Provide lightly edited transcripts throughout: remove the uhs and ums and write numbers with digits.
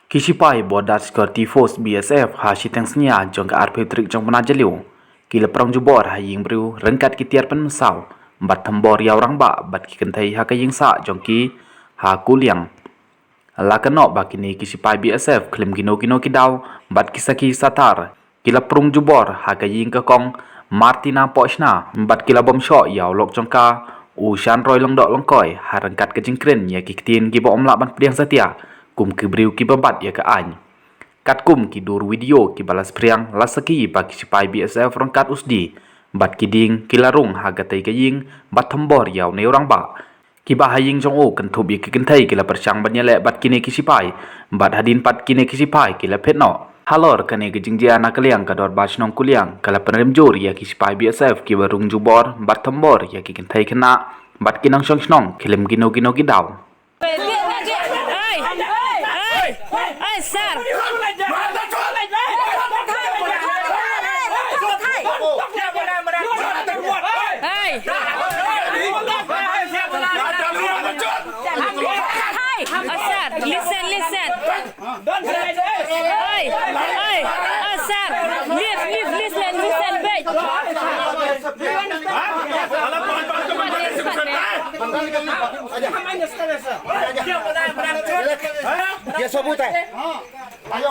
Kisipai bodat sekuriti force BSF hasitang senia jong ke arpetrik jong penajaliu. Kila perang jubor haying beriu rengkat kitiar pen mesau. Bat thembor ya orang ba bat kikentai hakaying sa jong ki ha kuliang. La kenok bakini kisipai BSF klim gino kidau bat kisaki satar. Kila perang jubor hakaying ke kong Martina Pochna bat kila bom syok yau lok jong ka Ushan Roy longdok longkoi harengkat ke jingkrin ya kiktin ki bom lak ban pediang setia. Kum ki beriu ki babat ya ke any. Kat kum ki dur video ki balas priang lasaki bagi sipai BSF rengkat usdi. Bat kiding ki larung hagatai ke ying bat thembor yau ne orang ba. Ki ba haying jong o kentub ya ki kentai ki la persyang ban yalek bat kine ki sipai. Bat hadin pat kine ki sipai ki la pet no. Halor kane ke jingjia na kaliang kador basnong kuliang kala penerem jor ya ki sipai BSF ki barung jubor bat thembor ya ki kentai kena. Bat kinang snong kilim gino gidau. Hey, sir! Listen. Sir, listen, wait. Dia sebut Ayo.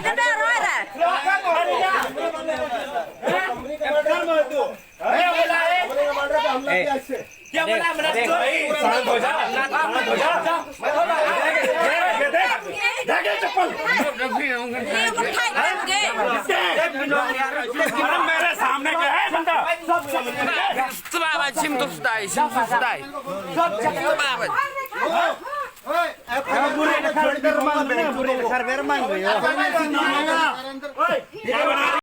Dengar ada. Dia मेरे सामने क्या है बंदा Sim tu sedai. Hey,